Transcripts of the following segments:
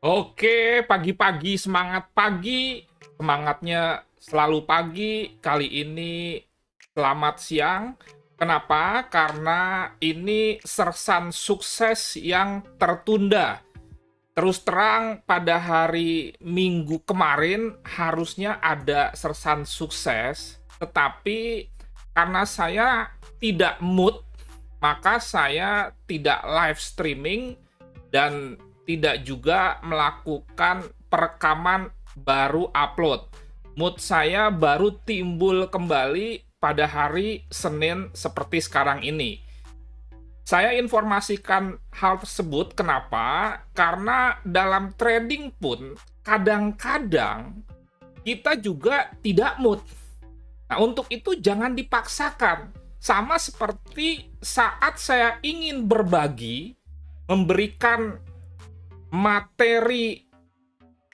Oke, pagi-pagi semangat pagi. Semangatnya selalu pagi. Kali ini selamat siang. Kenapa? Karena ini sersan sukses yang tertunda. Terus terang, pada hari Minggu kemarin harusnya ada sersan sukses, tetapi karena saya tidak mood, maka saya tidak live streaming dan tidak juga melakukan perekaman baru upload. Mood saya baru timbul kembali pada hari Senin seperti sekarang ini. Saya informasikan hal tersebut kenapa? Karena dalam trading pun kadang-kadang kita juga tidak mood. Nah, untuk itu jangan dipaksakan. Sama seperti saat saya ingin berbagi, memberikan materi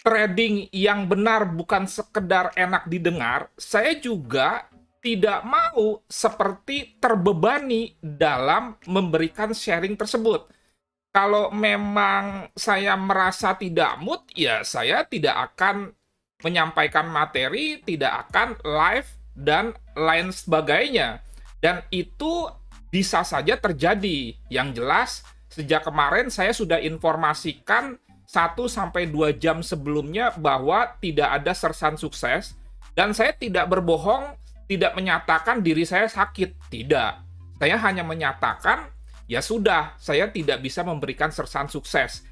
trading yang benar bukan sekedar enak didengar, saya juga tidak mau seperti terbebani dalam memberikan sharing tersebut. Kalau memang saya merasa tidak mood, ya saya tidak akan menyampaikan materi, tidak akan live, dan lain sebagainya. Dan itu bisa saja terjadi. Yang jelas, sejak kemarin saya sudah informasikan 1 sampai 2 jam sebelumnya bahwa tidak ada sersan sukses, dan saya tidak berbohong, tidak menyatakan diri saya sakit. Tidak. Saya hanya menyatakan, ya sudah, saya tidak bisa memberikan sersan sukses.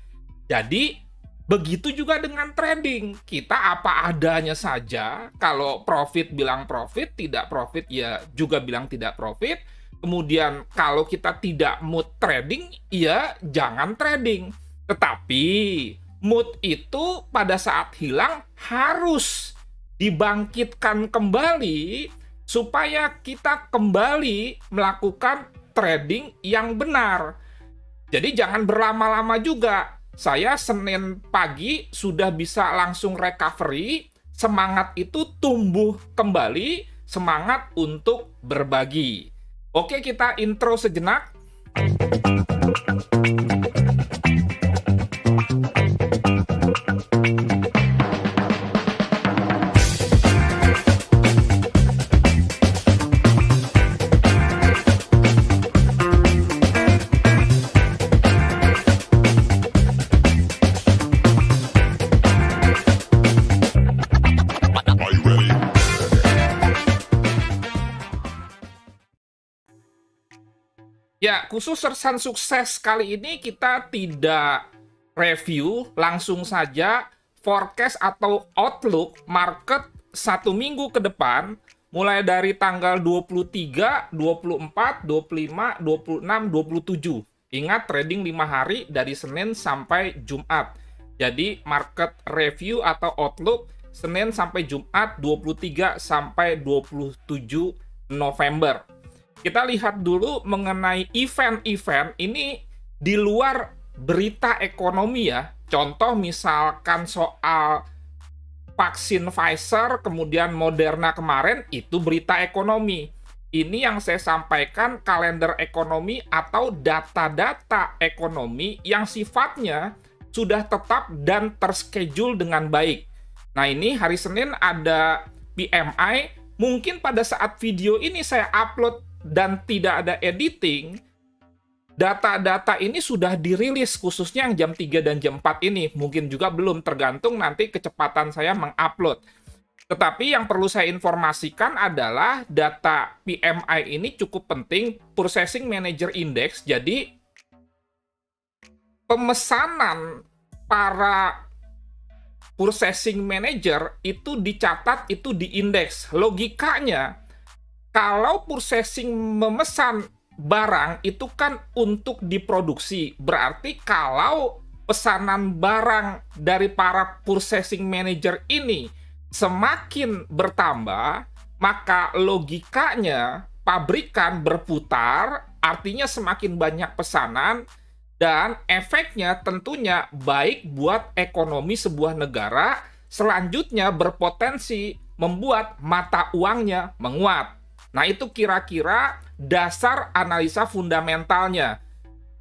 Jadi, begitu juga dengan trading. Kita apa adanya saja. Kalau profit bilang profit, tidak profit ya juga bilang tidak profit. Kemudian kalau kita tidak mood trading, ya jangan trading. Tetapi mood itu pada saat hilang harus dibangkitkan kembali supaya kita kembali melakukan trading yang benar. Jadi jangan berlama-lama juga. Saya Senin pagi sudah bisa langsung recovery, semangat itu tumbuh kembali, semangat untuk berbagi. Oke, kita intro sejenak. Ya, khusus sersan sukses kali ini kita tidak review, langsung saja forecast atau outlook market 1 minggu ke depan, mulai dari tanggal 23, 24, 25, 26, 27. Ingat, trading 5 hari dari Senin sampai Jumat. Jadi, market review atau outlook Senin sampai Jumat 23 sampai 27 November. Kita lihat dulu mengenai event-event ini di luar berita ekonomi ya. Contoh misalkan soal vaksin Pfizer, kemudian Moderna kemarin, itu berita ekonomi. Ini yang saya sampaikan kalender ekonomi atau data-data ekonomi yang sifatnya sudah tetap dan terschedule dengan baik. Nah, ini hari Senin ada PMI. Mungkin pada saat video ini saya upload dan tidak ada editing, data-data ini sudah dirilis khususnya yang jam 3 dan jam 4 ini. Mungkin juga belum, tergantung nanti kecepatan saya mengupload. Tetapi yang perlu saya informasikan adalah data PMI ini cukup penting, Purchasing Manager Index. Jadi pemesanan para purchasing manager itu dicatat, itu diindeks. Logikanya, kalau purchasing memesan barang itu kan untuk diproduksi. Berarti kalau pesanan barang dari para purchasing manager ini semakin bertambah, maka logikanya pabrikan berputar, artinya semakin banyak pesanan, dan efeknya tentunya baik buat ekonomi sebuah negara, selanjutnya berpotensi membuat mata uangnya menguat. Nah, itu kira-kira dasar analisa fundamentalnya.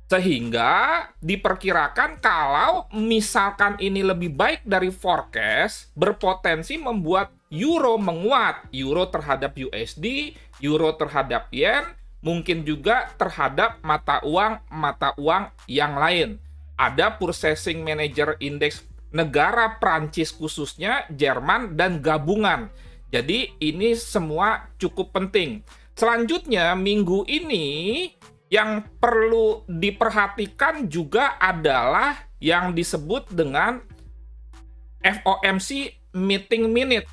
Sehingga diperkirakan kalau misalkan ini lebih baik dari forecast, berpotensi membuat euro menguat. Euro terhadap USD, euro terhadap yen, mungkin juga terhadap mata uang yang lain. Ada Purchasing Manager Index negara Prancis khususnya, Jerman, dan gabungan. Jadi ini semua cukup penting. Selanjutnya, minggu ini yang perlu diperhatikan juga adalah yang disebut dengan FOMC meeting minute.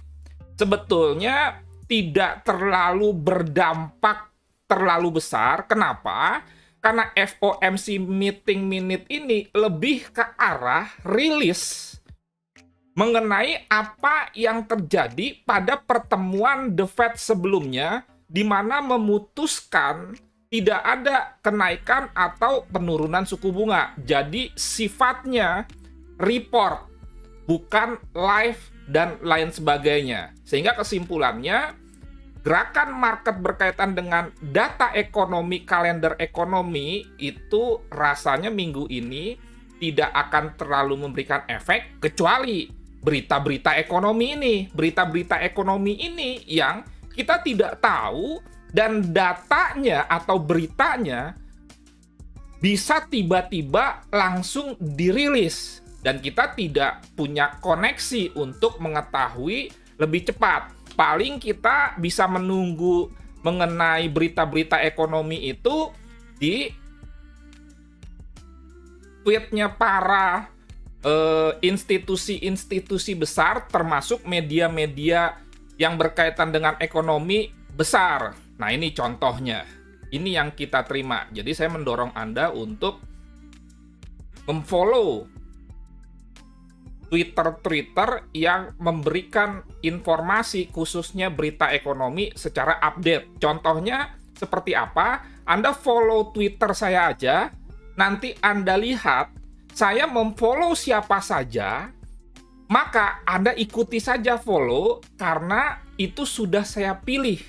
Sebetulnya tidak terlalu berdampak terlalu besar. Kenapa? Karena FOMC meeting minute ini lebih ke arah rilis mengenai apa yang terjadi pada pertemuan The Fed sebelumnya, di mana memutuskan tidak ada kenaikan atau penurunan suku bunga. Jadi sifatnya report, bukan live dan lain sebagainya. Sehingga kesimpulannya, gerakan market berkaitan dengan data ekonomi, kalender ekonomi, itu rasanya minggu ini tidak akan terlalu memberikan efek, kecuali berita-berita ekonomi ini. Berita-berita ekonomi ini yang kita tidak tahu, dan datanya atau beritanya bisa tiba-tiba langsung dirilis, dan kita tidak punya koneksi untuk mengetahui lebih cepat. Paling kita bisa menunggu mengenai berita-berita ekonomi itu di tweetnya para institusi-institusi besar, termasuk media-media yang berkaitan dengan ekonomi besar. Nah, ini contohnya. Ini yang kita terima. Jadi saya mendorong Anda untuk memfollow Twitter yang memberikan informasi khususnya berita ekonomi secara update. Contohnya seperti apa? Anda follow Twitter saya aja, nanti Anda lihat saya memfollow siapa saja, maka Anda ikuti saja follow, karena itu sudah saya pilih.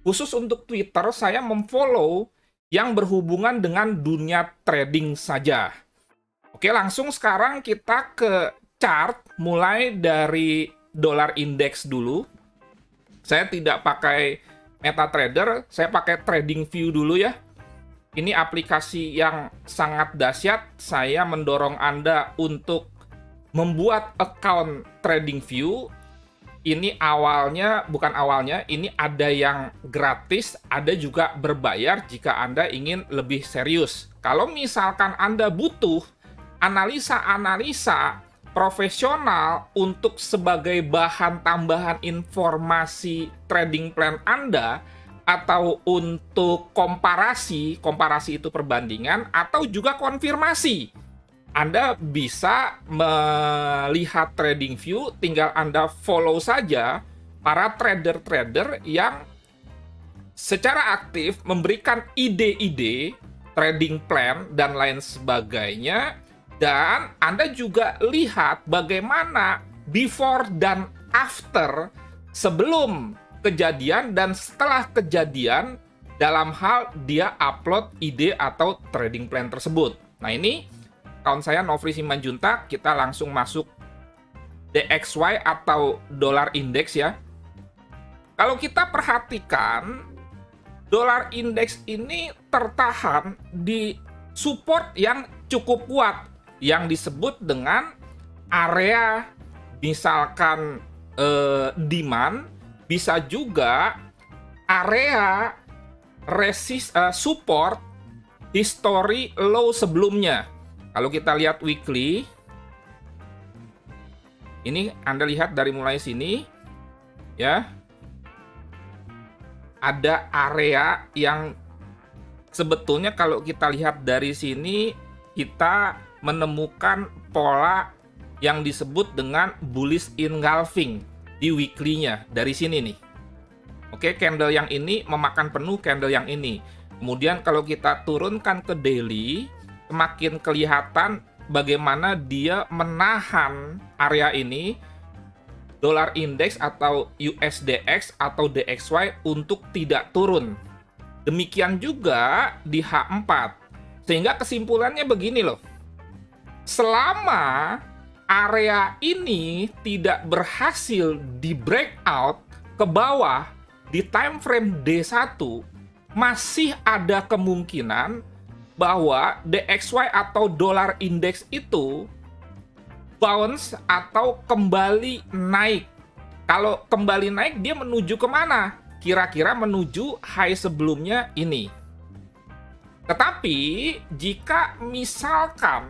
Khusus untuk Twitter, saya memfollow yang berhubungan dengan dunia trading saja. Oke, langsung sekarang kita ke chart, mulai dari dolar index dulu. Saya tidak pakai MetaTrader, saya pakai TradingView dulu ya. Ini aplikasi yang sangat dahsyat. Saya mendorong Anda untuk membuat account TradingView. Ini ini ada yang gratis, ada juga berbayar jika Anda ingin lebih serius. Kalau misalkan Anda butuh analisa-analisa profesional untuk sebagai bahan tambahan informasi trading plan Anda, atau untuk komparasi itu perbandingan, atau juga konfirmasi, Anda bisa melihat TradingView, tinggal Anda follow saja para trader-trader yang secara aktif memberikan ide-ide, trading plan, dan lain sebagainya. Dan Anda juga lihat bagaimana before dan after, sebelum kejadian dan setelah kejadian, dalam hal dia upload ide atau trading plan tersebut. Nah, ini akun saya Nofri Simanjuntak. Kita langsung masuk DXY atau dolar indeks ya. Kalau kita perhatikan, dolar indeks ini tertahan di support yang cukup kuat, yang disebut dengan area misalkan demand, bisa juga area support history low sebelumnya. Kalau kita lihat weekly, ini Anda lihat dari mulai sini ya, ada area yang sebetulnya kalau kita lihat dari sini, kita menemukan pola yang disebut dengan bullish engulfing di weekly-nya dari sini nih. Oke, candle yang ini memakan penuh candle yang ini. Kemudian kalau kita turunkan ke daily, semakin kelihatan bagaimana dia menahan area ini, dolar indeks atau USDX atau DXY, untuk tidak turun. Demikian juga di H4. Sehingga kesimpulannya begini loh. Selama area ini tidak berhasil di breakout ke bawah di time frame D1, masih ada kemungkinan bahwa DXY atau dolar indeks itu bounce atau kembali naik. Kalau kembali naik, dia menuju kemana? Kira-kira menuju high sebelumnya ini. Tetapi jika misalkan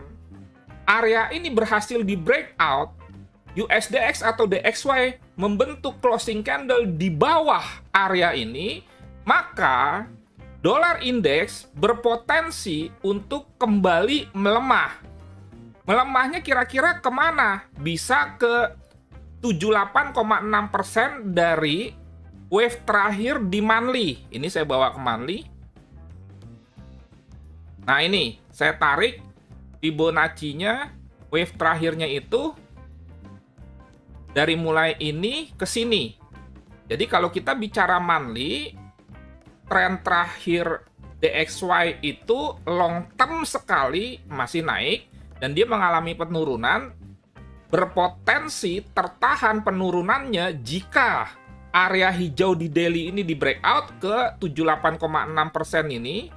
area ini berhasil di breakout, USDX atau DXY membentuk closing candle di bawah area ini, maka dolar indeks berpotensi untuk kembali melemah. Melemahnya kira-kira kemana? Bisa ke 78,6% dari wave terakhir di monthly. Ini saya bawa ke monthly. Nah ini, saya tarik Fibonacci-nya, wave terakhirnya itu dari mulai ini ke sini. Jadi kalau kita bicara monthly, tren terakhir DXY itu long term sekali masih naik dan dia mengalami penurunan, berpotensi tertahan penurunannya jika area hijau di daily ini di breakout ke 78,6% ini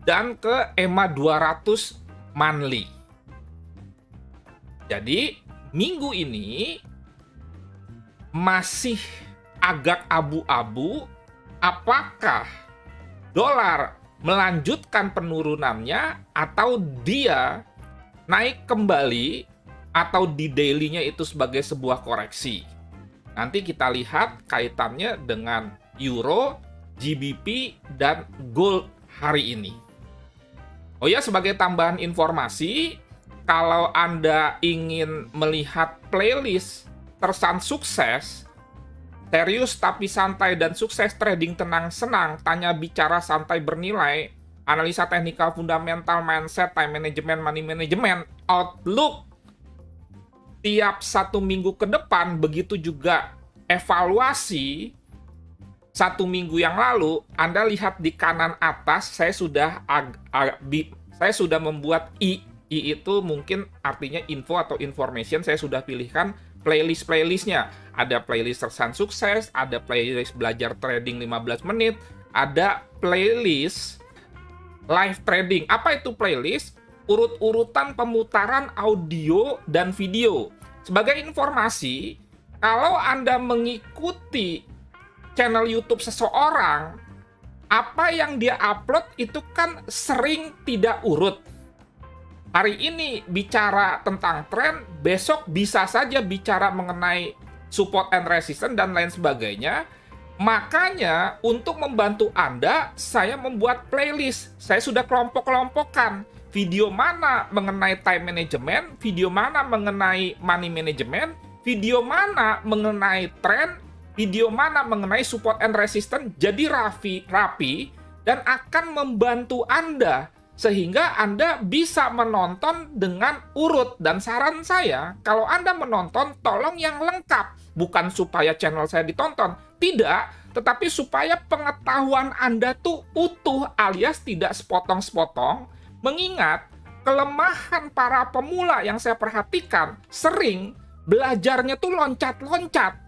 dan ke EMA 200 monthly. Jadi minggu ini masih agak abu-abu apakah dolar melanjutkan penurunannya atau dia naik kembali atau di daily-nya itu sebagai sebuah koreksi. Nanti kita lihat kaitannya dengan euro, GBP, dan gold hari ini. Oh ya, sebagai tambahan informasi, kalau Anda ingin melihat playlist Tersan Sukses, serius tapi santai dan sukses trading tenang senang, tanya bicara santai bernilai, analisa teknikal fundamental, mindset, time management, money management, outlook, tiap 1 minggu ke depan, begitu juga evaluasi 1 minggu yang lalu, Anda lihat di kanan atas, saya sudah membuat I itu mungkin artinya info atau information, saya sudah pilihkan playlist-playlistnya. Ada playlist Tersan Sukses, ada playlist belajar trading 15 menit, ada playlist live trading. Apa itu playlist? Urut-urutan pemutaran audio dan video. Sebagai informasi, kalau Anda mengikuti channel YouTube seseorang, apa yang dia upload itu kan sering tidak urut. Hari ini bicara tentang tren, besok bisa saja bicara mengenai support and resistance dan lain sebagainya. Makanya untuk membantu Anda, saya membuat playlist. Saya sudah kelompok-kelompokkan. Video mana mengenai time management, video mana mengenai money management, video mana mengenai tren, video mana mengenai support and resistance, jadi rapi dan akan membantu Anda sehingga Anda bisa menonton dengan urut. Dan saran saya, kalau Anda menonton, tolong yang lengkap. Bukan supaya channel saya ditonton, tidak, tetapi supaya pengetahuan Anda tuh utuh alias tidak sepotong-sepotong. Mengingat kelemahan para pemula yang saya perhatikan, sering belajarnya tuh loncat-loncat.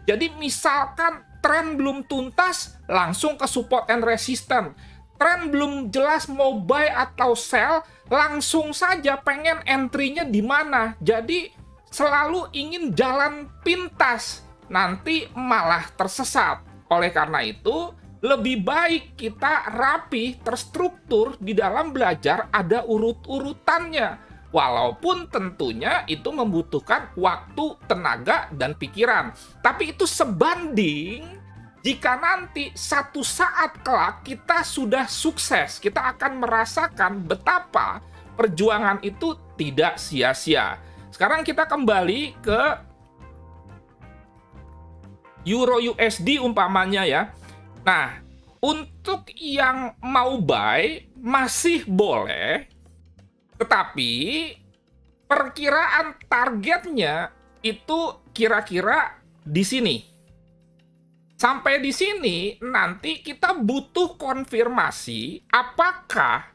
Jadi misalkan tren belum tuntas, langsung ke support and resistance. Tren belum jelas mau buy atau sell, langsung saja pengen entry-nya di mana. Jadi selalu ingin jalan pintas, nanti malah tersesat. Oleh karena itu, lebih baik kita rapi, terstruktur di dalam belajar, ada urut-urutannya. Walaupun tentunya itu membutuhkan waktu, tenaga, dan pikiran. Tapi itu sebanding jika nanti satu saat kelak kita sudah sukses, kita akan merasakan betapa perjuangan itu tidak sia-sia. Sekarang kita kembali ke Euro USD umpamanya ya. Nah, untuk yang mau buy masih boleh, tetapi perkiraan targetnya itu kira-kira di sini. Sampai di sini nanti kita butuh konfirmasi apakah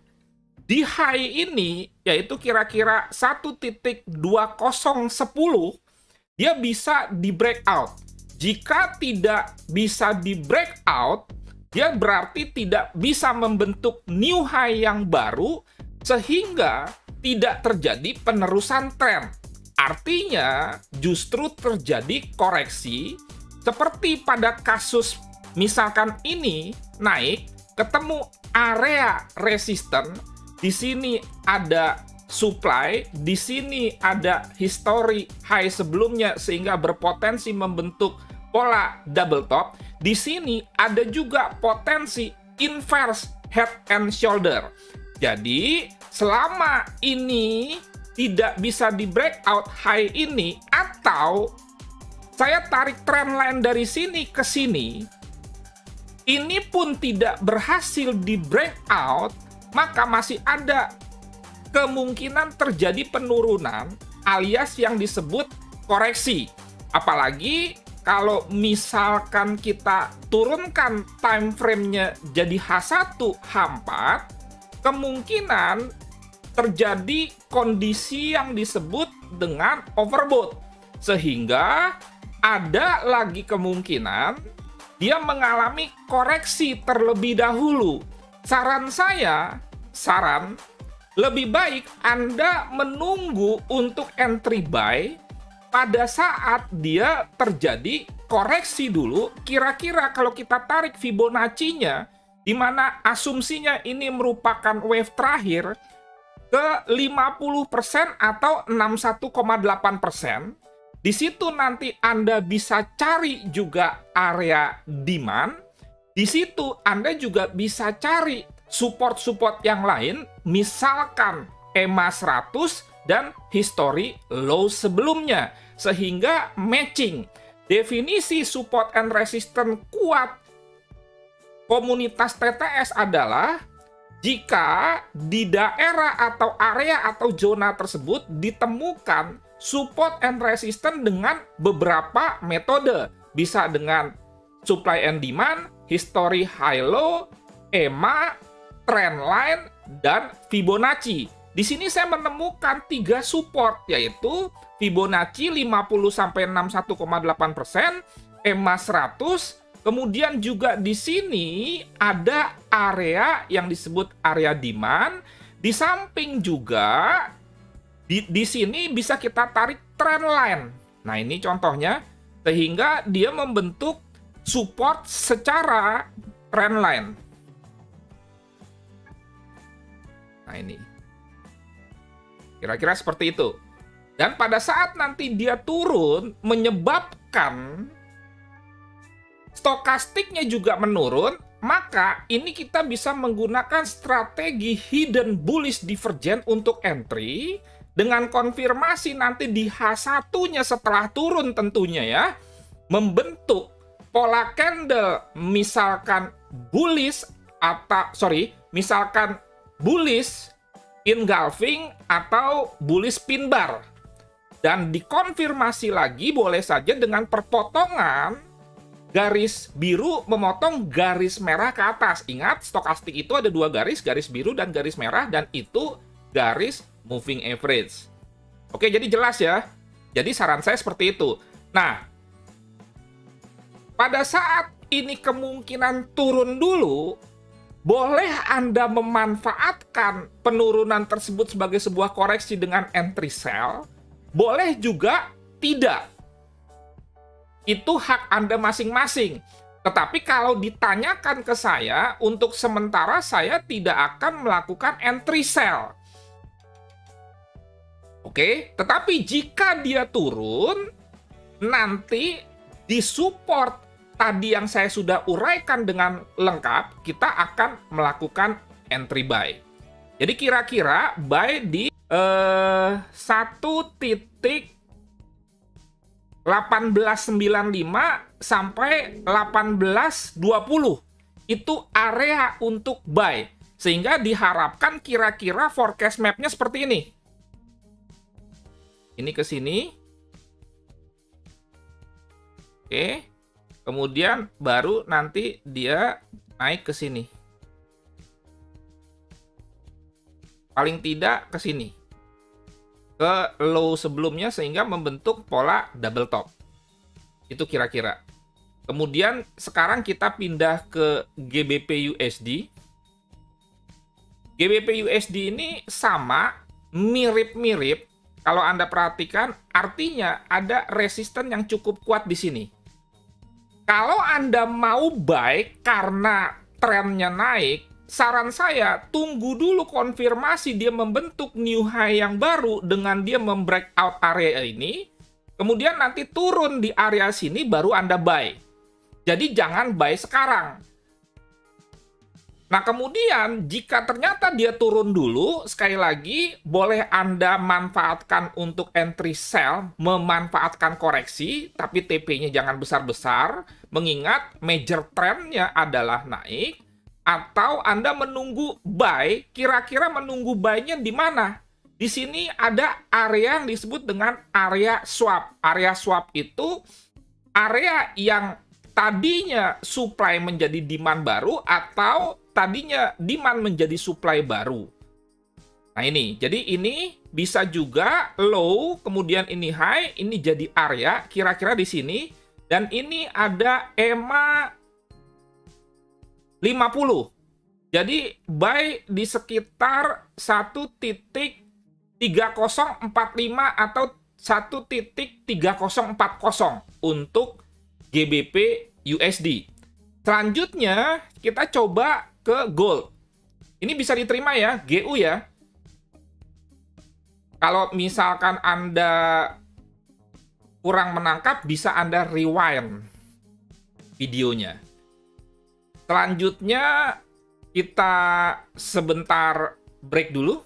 Di high ini, yaitu kira-kira 1.2010, dia bisa di breakout. Jika tidak bisa di breakout, dia berarti tidak bisa membentuk new high yang baru, sehingga tidak terjadi penerusan tren. Artinya, justru terjadi koreksi, seperti pada kasus misalkan ini naik, ketemu area resisten, di sini ada supply, di sini ada history high sebelumnya sehingga berpotensi membentuk pola double top. Di sini ada juga potensi inverse head and shoulder. Jadi, selama ini tidak bisa di breakout high ini, atau saya tarik trend line dari sini ke sini, ini pun tidak berhasil di breakout, maka masih ada kemungkinan terjadi penurunan alias yang disebut koreksi. Apalagi kalau misalkan kita turunkan time frame-nya jadi H1, H4, kemungkinan terjadi kondisi yang disebut dengan overbought. Sehingga ada lagi kemungkinan dia mengalami koreksi terlebih dahulu. Saran saya, lebih baik Anda menunggu untuk entry buy pada saat dia terjadi koreksi dulu. Kira-kira kalau kita tarik Fibonacci-nya, di mana asumsinya ini merupakan wave terakhir, ke 50% atau 61,8%. Di situ nanti Anda bisa cari juga area demand. Di situ Anda juga bisa cari support-support yang lain, misalkan EMA 100 dan history low sebelumnya, sehingga matching. Definisi support and resistance kuat komunitas TTS adalah jika di daerah atau area atau zona tersebut ditemukan support and resistance dengan beberapa metode. Bisa dengan supply and demand, history high low, EMA, trend line, dan Fibonacci. Di sini saya menemukan 3 support, yaitu Fibonacci 50-61,8%, EMA 100, kemudian juga di sini ada area yang disebut area demand. Di samping juga di sini bisa kita tarik trend line. Nah, ini contohnya, sehingga dia membentuk support secara trend line. Nah, ini kira-kira seperti itu. Dan pada saat nanti dia turun, menyebabkan stokastiknya juga menurun, maka ini kita bisa menggunakan strategi hidden bullish divergence untuk entry, dengan konfirmasi nanti di H1-nya setelah turun tentunya ya, membentuk pola candle misalkan bullish misalkan bullish engulfing atau bullish pin bar. Dan dikonfirmasi lagi boleh saja dengan perpotongan garis biru memotong garis merah ke atas. Ingat, stokastik itu ada 2 garis, garis biru dan garis merah, dan itu garis moving average. Oke, jadi jelas ya. Jadi saran saya seperti itu. Nah, pada saat ini kemungkinan turun dulu, boleh Anda memanfaatkan penurunan tersebut sebagai sebuah koreksi dengan entry sell, boleh juga tidak. Itu hak Anda masing-masing. Tetapi kalau ditanyakan ke saya, untuk sementara saya tidak akan melakukan entry sell. Oke, tetapi jika dia turun, nanti di support tadi yang saya sudah uraikan dengan lengkap, kita akan melakukan entry buy. Jadi kira-kira buy di 1.1895 sampai 1820. Itu area untuk buy. Sehingga diharapkan kira-kira forecast map-nya seperti ini. Ini ke sini. Oke. Kemudian baru nanti dia naik ke sini. paling tidak ke sini, ke low sebelumnya, sehingga membentuk pola double top. Itu kira-kira. Kemudian sekarang kita pindah ke GBP USD. GBP USD ini sama, mirip-mirip. Kalau Anda perhatikan, artinya ada resisten yang cukup kuat di sini. Kalau Anda mau buy karena trennya naik, saran saya tunggu dulu konfirmasi dia membentuk new high yang baru dengan dia membreakout area ini, kemudian nanti turun di area sini baru Anda buy. Jadi jangan buy sekarang. Nah, kemudian jika ternyata dia turun dulu, sekali lagi boleh Anda manfaatkan untuk entry sell, memanfaatkan koreksi, tapi TP-nya jangan besar-besar, mengingat major trend-nya adalah naik, atau Anda menunggu buy, kira-kira menunggu buy-nya di mana? Di sini ada area yang disebut dengan area swap. Area swap itu area yang tadinya supply menjadi demand baru atau tadinya demand menjadi supply baru. Nah ini, jadi ini bisa juga low, kemudian ini high, ini jadi area, kira-kira di sini, dan ini ada EMA 50. Jadi buy di sekitar 1.3045 atau 1.3040 untuk GBP USD. Selanjutnya kita coba ke gold. Ini bisa diterima ya, GU ya. Kalau misalkan Anda kurang menangkap, bisa Anda rewind videonya. Selanjutnya kita sebentar break dulu.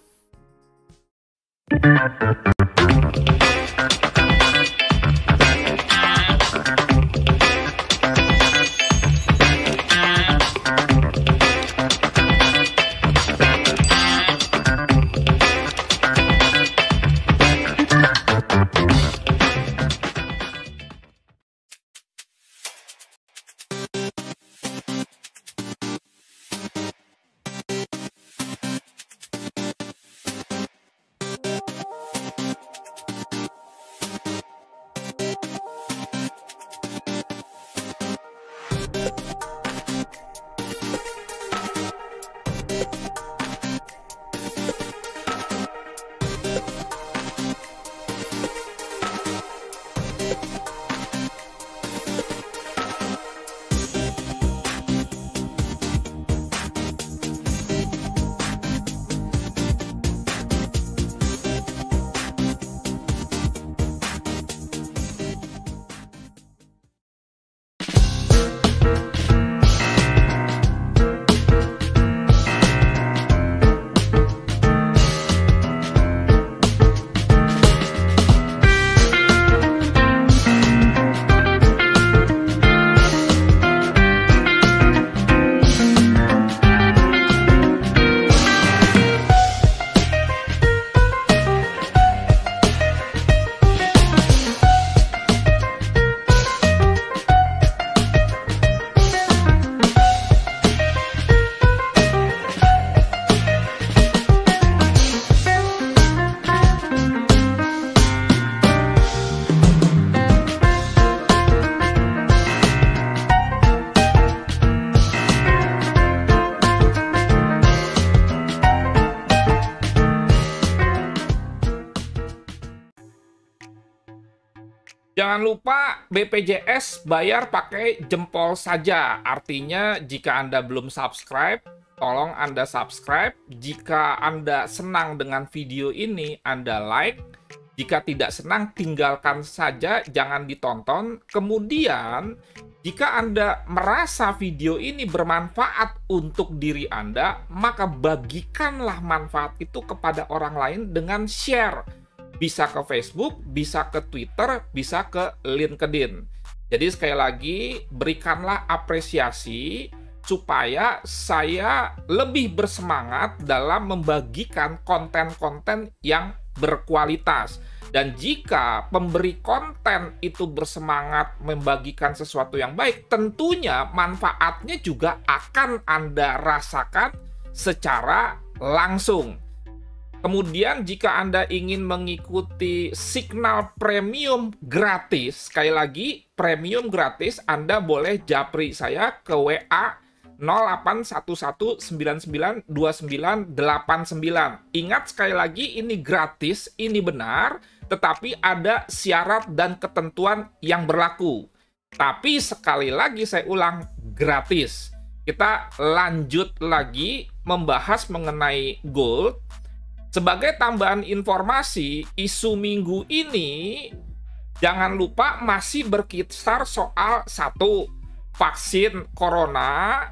Jangan lupa BPJS bayar pakai jempol saja. Artinya jika Anda belum subscribe, tolong Anda subscribe. Jika Anda senang dengan video ini, Anda like. Jika tidak senang, tinggalkan saja, jangan ditonton. Kemudian, jika Anda merasa video ini bermanfaat untuk diri Anda, maka bagikanlah manfaat itu kepada orang lain dengan share. Bisa ke Facebook, bisa ke Twitter, bisa ke LinkedIn. Jadi sekali lagi, berikanlah apresiasi supaya saya lebih bersemangat dalam membagikan konten-konten yang berkualitas. Dan jika pemberi konten itu bersemangat membagikan sesuatu yang baik, tentunya manfaatnya juga akan Anda rasakan secara langsung. Kemudian jika Anda ingin mengikuti signal premium gratis, sekali lagi premium gratis, Anda boleh japri saya ke WA 0811992989. Ingat sekali lagi ini gratis, ini benar, tetapi ada syarat dan ketentuan yang berlaku. Tapi sekali lagi saya ulang, gratis. Kita lanjut lagi membahas mengenai gold. Sebagai tambahan informasi, isu minggu ini jangan lupa masih berkisar soal satu, vaksin corona,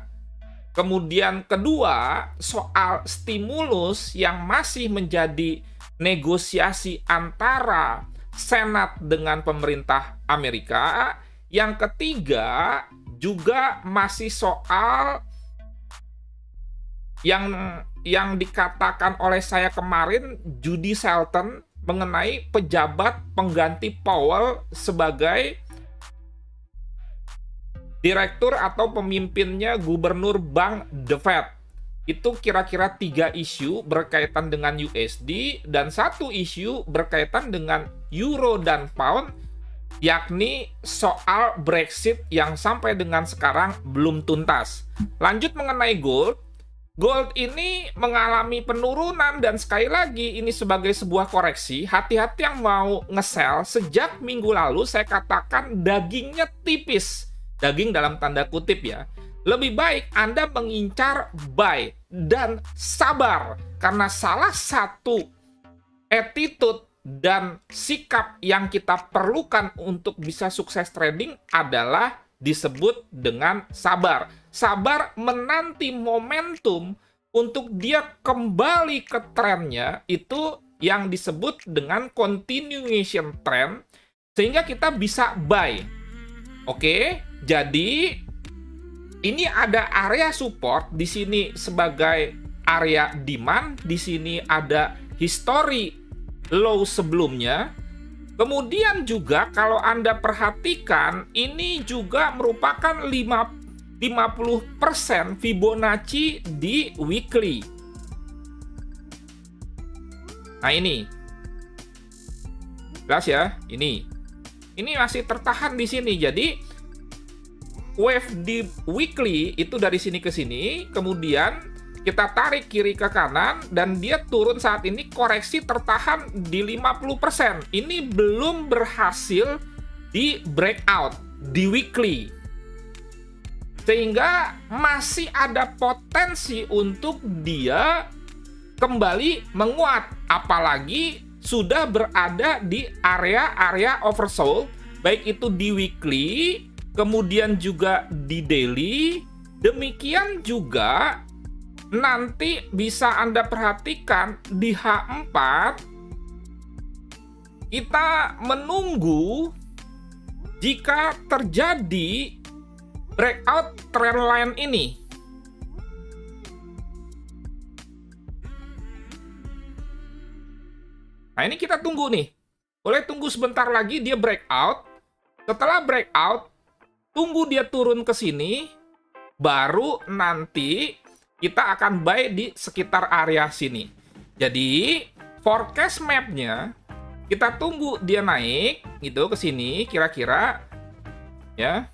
kemudian kedua, soal stimulus yang masih menjadi negosiasi antara Senat dengan pemerintah Amerika, yang ketiga juga masih soal yang dikatakan oleh saya kemarin, Judy Shelton, mengenai pejabat pengganti Powell sebagai direktur atau pemimpinnya gubernur bank The Fed. Itu kira-kira 3 isu berkaitan dengan USD dan 1 isu berkaitan dengan Euro dan Pound, yakni soal Brexit yang sampai dengan sekarang belum tuntas. Lanjut mengenai gold. Gold ini mengalami penurunan dan sekali lagi ini sebagai sebuah koreksi. Hati-hati yang mau nge-sell. Sejak minggu lalu saya katakan dagingnya tipis. Daging dalam tanda kutip ya. Lebih baik Anda mengincar buy dan sabar. Karena salah satu attitude dan sikap yang kita perlukan untuk bisa sukses trading adalah disebut dengan sabar. Sabar menanti momentum untuk dia kembali ke trennya, itu yang disebut dengan continuation trend, sehingga kita bisa buy. Oke, jadi ini ada area support, di sini sebagai area demand, di sini ada history low sebelumnya. Kemudian juga kalau Anda perhatikan, ini juga merupakan 50% Fibonacci di weekly. Nah ini. Jelas ya, ini. Ini masih tertahan di sini. Jadi wave di weekly itu dari sini ke sini, kemudian kita tarik kiri ke kanan, dan dia turun saat ini koreksi tertahan di 50%. Ini belum berhasil di breakout di weekly. Sehingga masih ada potensi untuk dia kembali menguat. Apalagi sudah berada di area-area oversold, baik itu di weekly, kemudian juga di daily. Demikian juga nanti bisa Anda perhatikan di H4, kita menunggu jika terjadi breakout trendline ini. Nah ini kita tunggu nih. Boleh tunggu sebentar lagi dia breakout. Setelah breakout, tunggu dia turun ke sini, baru nanti kita akan buy di sekitar area sini. Jadi, forecast map-nya kita tunggu dia naik gitu ke sini kira-kira ya.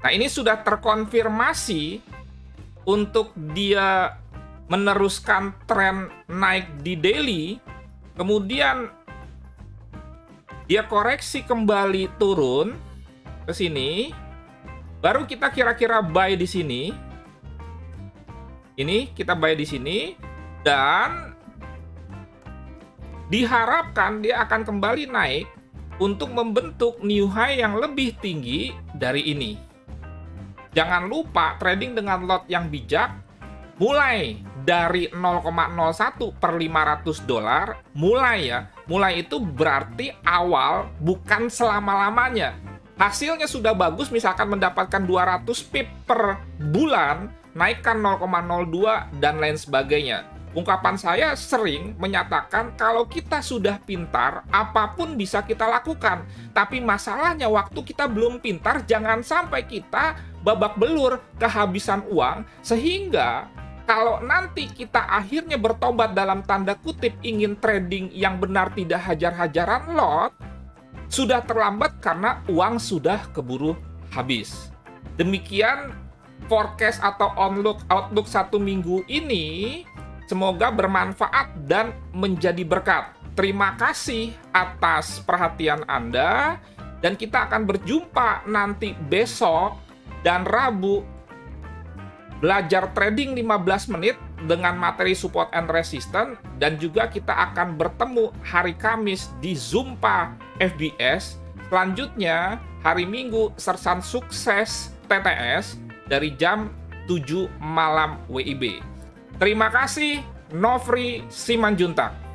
Nah, ini sudah terkonfirmasi untuk dia meneruskan tren naik di daily. Kemudian dia koreksi kembali turun ke sini. Baru kita kira-kira buy di sini. Ini kita buy di sini. Dan diharapkan dia akan kembali naik untuk membentuk new high yang lebih tinggi dari ini. Jangan lupa trading dengan lot yang bijak. Mulai dari 0,01 per 500 dolar. Mulai ya. Mulai itu berarti awal, bukan selama-lamanya. Hasilnya sudah bagus, misalkan mendapatkan 200 pip per bulan, naikkan 0,02 dan lain sebagainya. Ungkapan saya sering menyatakan kalau kita sudah pintar, apapun bisa kita lakukan. Tapi masalahnya waktu kita belum pintar, jangan sampai kita babak belur, kehabisan uang, sehingga Kalau nanti kita akhirnya bertobat dalam tanda kutip ingin trading yang benar tidak hajar-hajaran lot, sudah terlambat karena uang sudah keburu habis. Demikian forecast atau outlook 1 minggu ini, semoga bermanfaat dan menjadi berkat. Terima kasih atas perhatian Anda, dan kita akan berjumpa nanti besok dan Rabu belajar trading 15 menit dengan materi support and resistance, dan juga kita akan bertemu hari Kamis di Zumpa FBS. Selanjutnya hari Minggu Sersan Sukses TTS dari jam 7 malam WIB. Terima kasih, Nofri Simanjuntak.